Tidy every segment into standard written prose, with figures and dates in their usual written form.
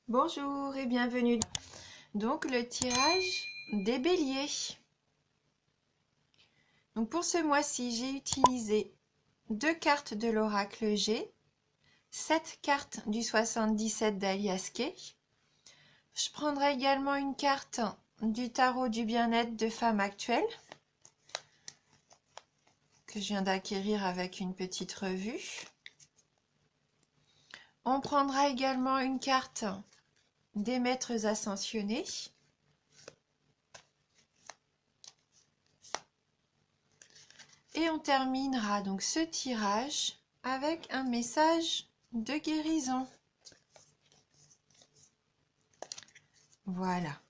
Bonjour et bienvenue. Donc le tirage des béliers. Donc pour ce mois-ci, j'ai utilisé 2 cartes de l'oracle G, 7 cartes du 77 d'Alias Kay. Je prendrai également une carte du tarot du bien-être de femme actuelle que je viens d'acquérir avec une petite revue. On prendra également une carte des maîtres ascensionnés. Et on terminera donc ce tirage avec un message de guérison. Voilà.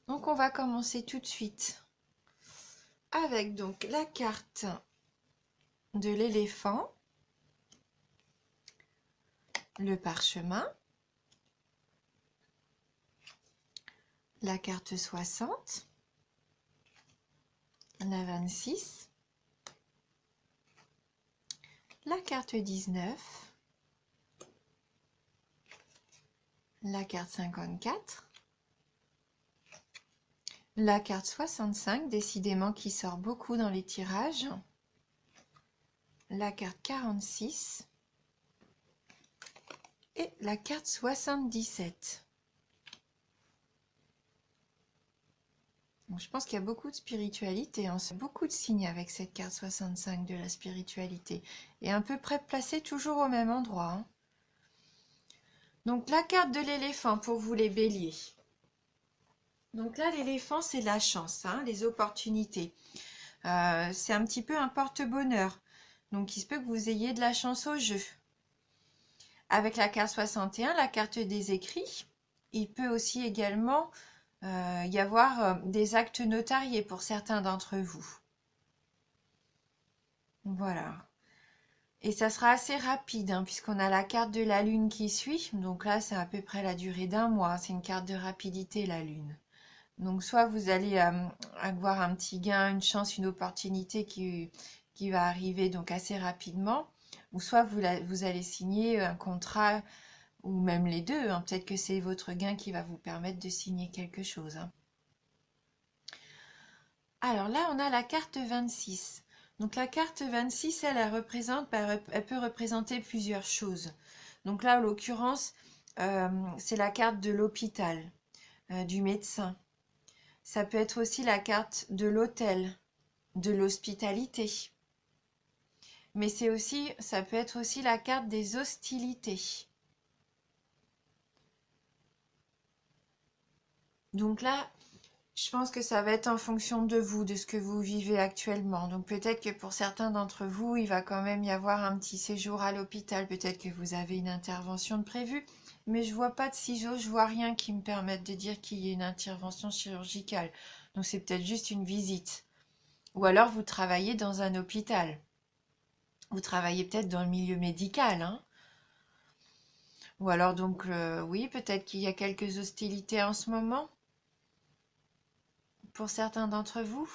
Donc on va commencer tout de suite avec donc la carte de l'éléphant, le parchemin, la carte 60, la 26, la carte 19, la carte 54, la carte 65, décidément qui sort beaucoup dans les tirages, la carte 46 et la carte 77. Donc, je pense qu'il y a beaucoup de spiritualité, hein. C'est beaucoup de signes avec cette carte 65 de la spiritualité. Et à peu près placée toujours au même endroit, hein. Donc la carte de l'éléphant pour vous les béliers. Donc là, l'éléphant, c'est la chance, hein, les opportunités. C'est un petit peu un porte-bonheur. Donc il se peut que vous ayez de la chance au jeu. Avec la carte 61, la carte des écrits, il peut aussi également y avoir des actes notariés pour certains d'entre vous. Voilà. Et ça sera assez rapide, hein, puisqu'on a la carte de la lune qui suit. Donc là, c'est à peu près la durée d'un mois. C'est une carte de rapidité, la lune. Donc soit vous allez avoir un petit gain, une chance, une opportunité qui va arriver donc assez rapidement. Ou soit vous allez signer un contrat, ou même les deux, hein. Peut-être que c'est votre gain qui va vous permettre de signer quelque chose, hein. Alors là, on a la carte 26. Donc la carte 26, elle peut représenter plusieurs choses. Donc là, en l'occurrence, c'est la carte de l'hôpital, du médecin. Ça peut être aussi la carte de l'hôtel, de l'hospitalité. Mais ça peut être aussi la carte des hostilités. Donc là, je pense que ça va être en fonction de vous, de ce que vous vivez actuellement. Donc peut-être que pour certains d'entre vous, il va quand même y avoir un petit séjour à l'hôpital. Peut-être que vous avez une intervention de prévue. Mais je vois pas de ciseaux, je vois rien qui me permette de dire qu'il y ait une intervention chirurgicale. Donc c'est peut-être juste une visite. Ou alors vous travaillez dans un hôpital. Vous travaillez peut-être dans le milieu médical, hein. Ou alors donc, oui, peut-être qu'il y a quelques hostilités en ce moment pour certains d'entre vous.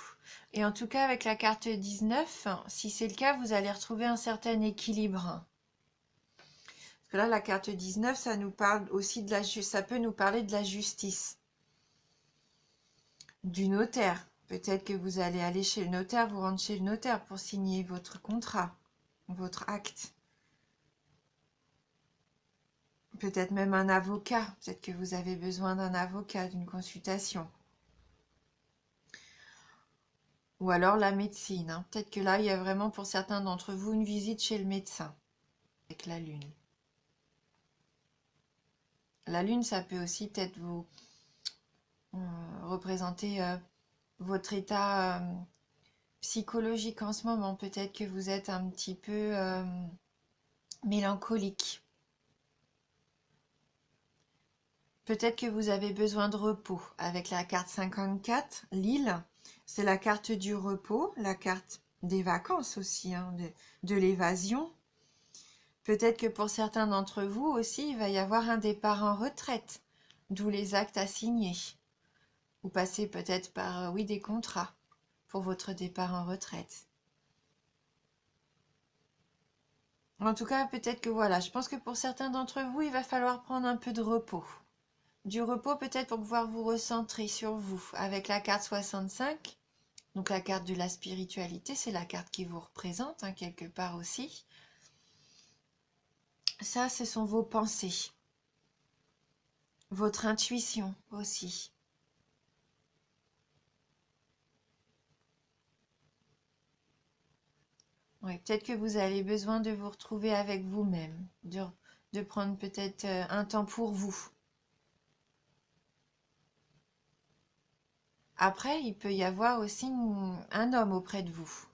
Et en tout cas, avec la carte 19, si c'est le cas, vous allez retrouver un certain équilibre. Parce que là, la carte 19, ça nous parle aussi ça peut nous parler de la justice, du notaire. Peut-être que vous allez aller chez le notaire, vous rendre chez le notaire pour signer votre contrat, votre acte. Peut-être même un avocat. Peut-être que vous avez besoin d'un avocat, d'une consultation. Ou alors la médecine, hein. Peut-être que là, il y a vraiment pour certains d'entre vous une visite chez le médecin avec la lune. La lune, ça peut aussi peut-être vous représenter votre état psychologique en ce moment. Peut-être que vous êtes un petit peu mélancolique. Peut-être que vous avez besoin de repos. Avec la carte 54, l'île, c'est la carte du repos, la carte des vacances aussi, hein, de l'évasion. Peut-être que pour certains d'entre vous aussi, il va y avoir un départ en retraite, d'où les actes à signer. Ou passer peut-être par, oui, des contrats pour votre départ en retraite. En tout cas, peut-être que voilà, je pense que pour certains d'entre vous, il va falloir prendre un peu de repos. Du repos peut-être pour pouvoir vous recentrer sur vous. Avec la carte 65, donc la carte de la spiritualité, c'est la carte qui vous représente, hein, quelque part aussi. Ça, ce sont vos pensées, votre intuition aussi. Oui, peut-être que vous avez besoin de vous retrouver avec vous-même, de prendre peut-être un temps pour vous. Après, il peut y avoir aussi un homme auprès de vous.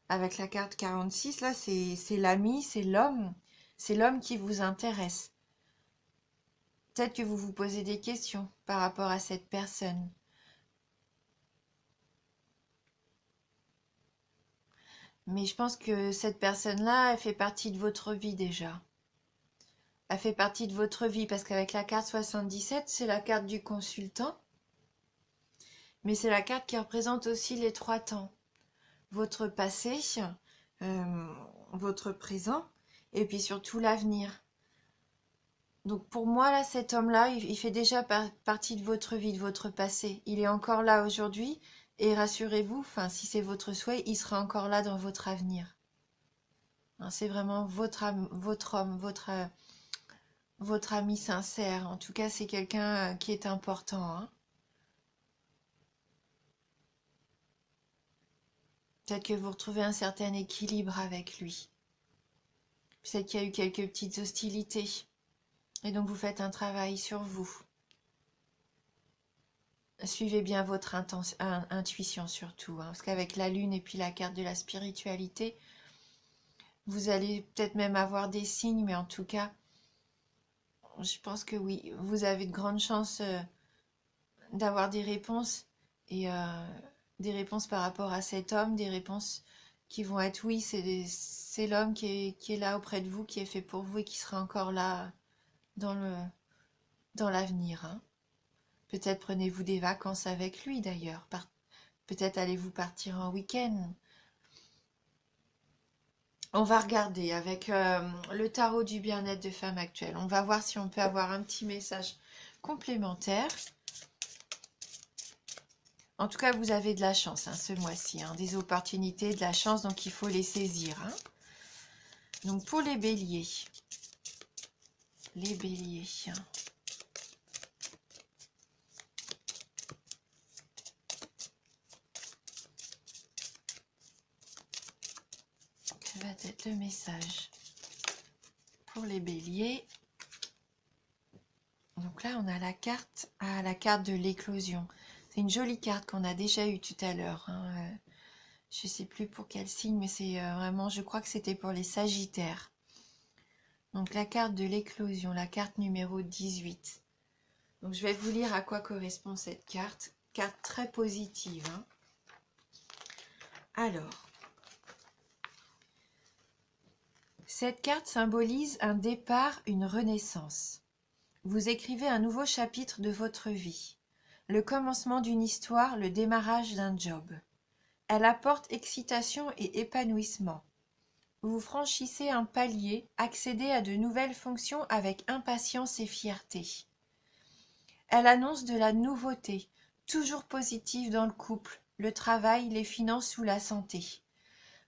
Avec la carte 46, là, c'est l'ami, c'est l'homme qui vous intéresse. Peut-être que vous vous posez des questions par rapport à cette personne. Mais je pense que cette personne-là, elle fait partie de votre vie déjà. Elle fait partie de votre vie parce qu'avec la carte 77, c'est la carte du consultant. Mais c'est la carte qui représente aussi les trois temps. Votre passé, euh, votre présent et puis surtout l'avenir. Donc pour moi, là, cet homme-là, il fait déjà partie de votre vie, de votre passé. Il est encore là aujourd'hui et rassurez-vous, enfin, si c'est votre souhait, il sera encore là dans votre avenir. Hein, c'est vraiment votre homme, votre ami sincère. En tout cas, c'est quelqu'un qui est important. Hein. Peut-être que vous retrouvez un certain équilibre avec lui. Peut-être qu'il y a eu quelques petites hostilités. Et donc vous faites un travail sur vous. Suivez bien votre intuition surtout, hein, parce qu'avec la lune et puis la carte de la spiritualité, vous allez peut-être même avoir des signes, mais en tout cas, je pense que oui, vous avez de grandes chances d'avoir des réponses et des réponses par rapport à cet homme, des réponses qui vont être oui, c'est l'homme qui est là auprès de vous, qui est fait pour vous et qui sera encore là dans dans l'avenir. Hein. Peut-être prenez-vous des vacances avec lui d'ailleurs. Peut-être allez-vous partir en week-end. On va regarder avec le tarot du bien-être de femme actuelle. On va voir si on peut avoir un petit message complémentaire. En tout cas, vous avez de la chance hein, ce mois-ci. Hein, des opportunités, de la chance, donc il faut les saisir. Hein. Donc pour les béliers. Les béliers. Quel va être le message pour les béliers? Donc là, on a la carte de l'éclosion. C'est une jolie carte qu'on a déjà eue tout à l'heure. Hein. Je ne sais plus pour quel signe, mais c'est vraiment, je crois que c'était pour les Sagittaires. Donc la carte de l'éclosion, la carte numéro 18. Donc je vais vous lire à quoi correspond cette carte. Carte très positive. Hein. Alors, cette carte symbolise un départ, une renaissance. Vous écrivez un nouveau chapitre de votre vie. Le commencement d'une histoire, le démarrage d'un job. Elle apporte excitation et épanouissement. Vous franchissez un palier, accédez à de nouvelles fonctions avec impatience et fierté. Elle annonce de la nouveauté, toujours positive dans le couple, le travail, les finances ou la santé.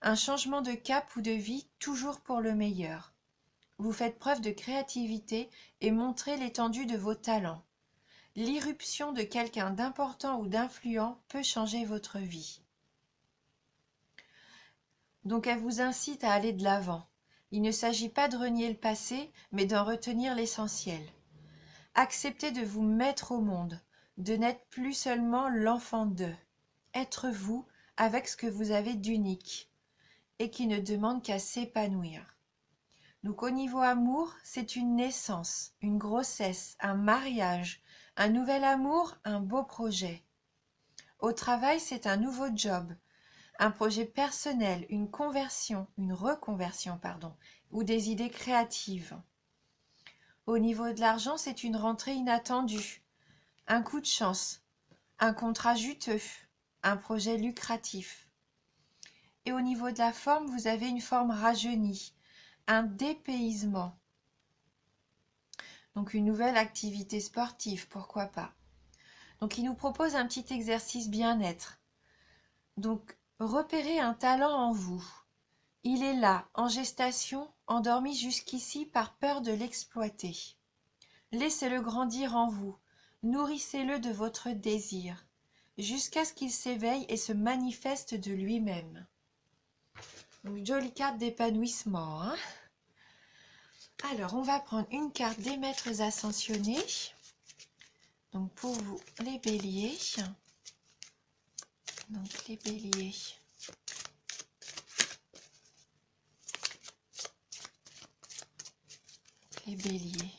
Un changement de cap ou de vie, toujours pour le meilleur. Vous faites preuve de créativité et montrez l'étendue de vos talents. L'irruption de quelqu'un d'important ou d'influent peut changer votre vie. Donc elle vous incite à aller de l'avant. Il ne s'agit pas de renier le passé, mais d'en retenir l'essentiel. Acceptez de vous mettre au monde, de n'être plus seulement l'enfant d'eux. Être vous avec ce que vous avez d'unique et qui ne demande qu'à s'épanouir. Donc au niveau amour, c'est une naissance, une grossesse, un mariage, un nouvel amour, un beau projet. Au travail, c'est un nouveau job, un projet personnel, une reconversion, ou des idées créatives. Au niveau de l'argent, c'est une rentrée inattendue, un coup de chance, un contrat juteux, un projet lucratif. Et au niveau de la forme, vous avez une forme rajeunie, un dépaysement. Donc une nouvelle activité sportive, pourquoi pas. Donc il nous propose un petit exercice bien-être. Donc repérez un talent en vous. Il est là, en gestation, endormi jusqu'ici par peur de l'exploiter. Laissez-le grandir en vous, nourrissez-le de votre désir, jusqu'à ce qu'il s'éveille et se manifeste de lui-même. Une jolie carte d'épanouissement, hein? Alors, on va prendre une carte des maîtres ascensionnés. Donc, pour vous, les béliers. Donc, les béliers. Les béliers.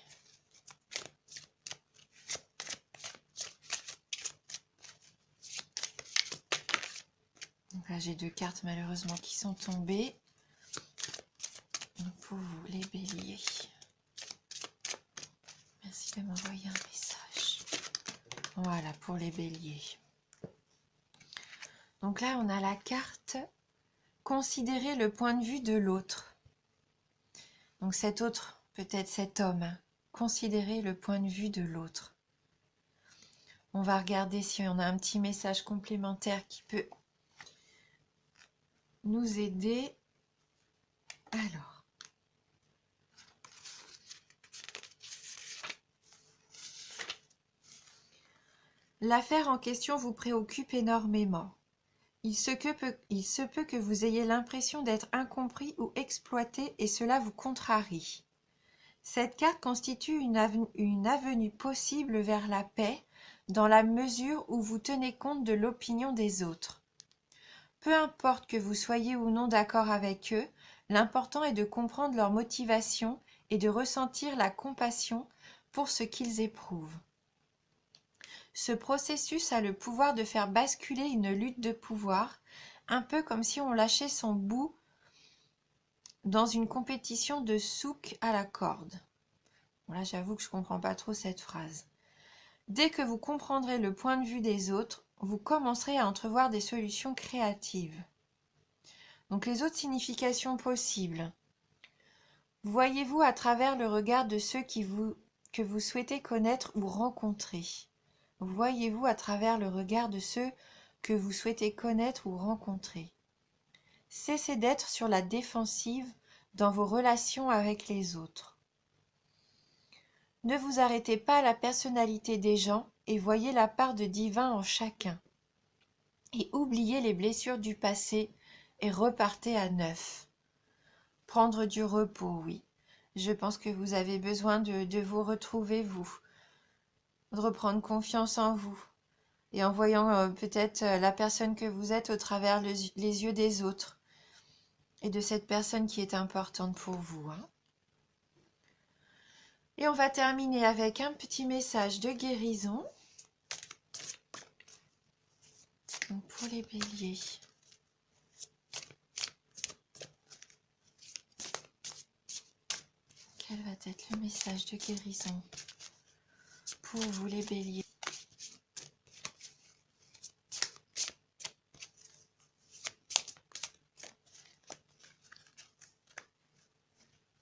Donc là, j'ai deux cartes malheureusement qui sont tombées. Donc, pour vous, les béliers. Merci de m'envoyer un message. Voilà, pour les béliers. Donc là, on a la carte « Considérer le point de vue de l'autre ». Donc cet autre, peut-être cet homme, hein, considérer le point de vue de l'autre. On va regarder si on a un petit message complémentaire qui peut nous aider. Alors. L'affaire en question vous préoccupe énormément. Il se peut que vous ayez l'impression d'être incompris ou exploité et cela vous contrarie. Cette carte constitue une avenue possible vers la paix dans la mesure où vous tenez compte de l'opinion des autres. Peu importe que vous soyez ou non d'accord avec eux, l'important est de comprendre leur motivation et de ressentir la compassion pour ce qu'ils éprouvent. Ce processus a le pouvoir de faire basculer une lutte de pouvoir, un peu comme si on lâchait son bout dans une compétition de souk à la corde. Bon, là, j'avoue que je ne comprends pas trop cette phrase. Dès que vous comprendrez le point de vue des autres, vous commencerez à entrevoir des solutions créatives. Donc les autres significations possibles. Voyez-vous à travers le regard de ceux que vous souhaitez connaître ou rencontrer. Voyez-vous à travers le regard de ceux que vous souhaitez connaître ou rencontrer. Cessez d'être sur la défensive dans vos relations avec les autres. Ne vous arrêtez pas à la personnalité des gens et voyez la part de divin en chacun. Et oubliez les blessures du passé et repartez à neuf. Prendre du repos, oui. Je pense que vous avez besoin de vous retrouver, vous. De reprendre confiance en vous. Et en voyant peut-être la personne que vous êtes au travers les yeux des autres. Et de cette personne qui est importante pour vous. Hein. Et on va terminer avec un petit message de guérison. Donc pour les béliers. Quel va être le message de guérison pour vous les béliers?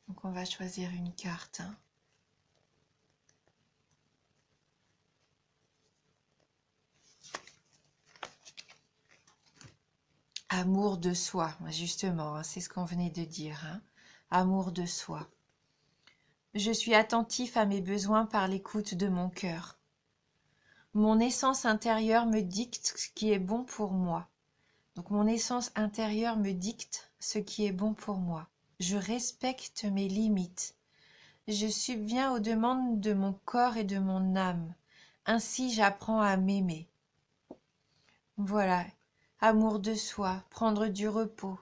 Donc on va choisir une carte. Hein. Amour de soi, justement, hein, c'est ce qu'on venait de dire. Hein. Amour de soi. Je suis attentif à mes besoins par l'écoute de mon cœur. Mon essence intérieure me dicte ce qui est bon pour moi. Donc mon essence intérieure me dicte ce qui est bon pour moi. Je respecte mes limites. Je subviens aux demandes de mon corps et de mon âme. Ainsi j'apprends à m'aimer. Voilà, amour de soi, prendre du repos,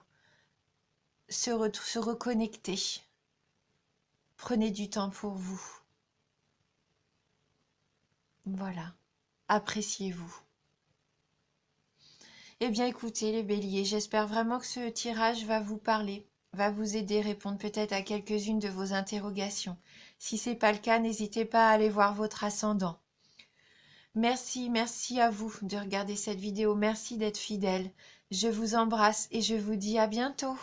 se reconnecter. Prenez du temps pour vous. Voilà, appréciez-vous. Eh bien écoutez les béliers, j'espère vraiment que ce tirage va vous parler, va vous aider à répondre peut-être à quelques-unes de vos interrogations. Si ce n'est pas le cas, n'hésitez pas à aller voir votre ascendant. Merci à vous de regarder cette vidéo, merci d'être fidèle. Je vous embrasse et je vous dis à bientôt.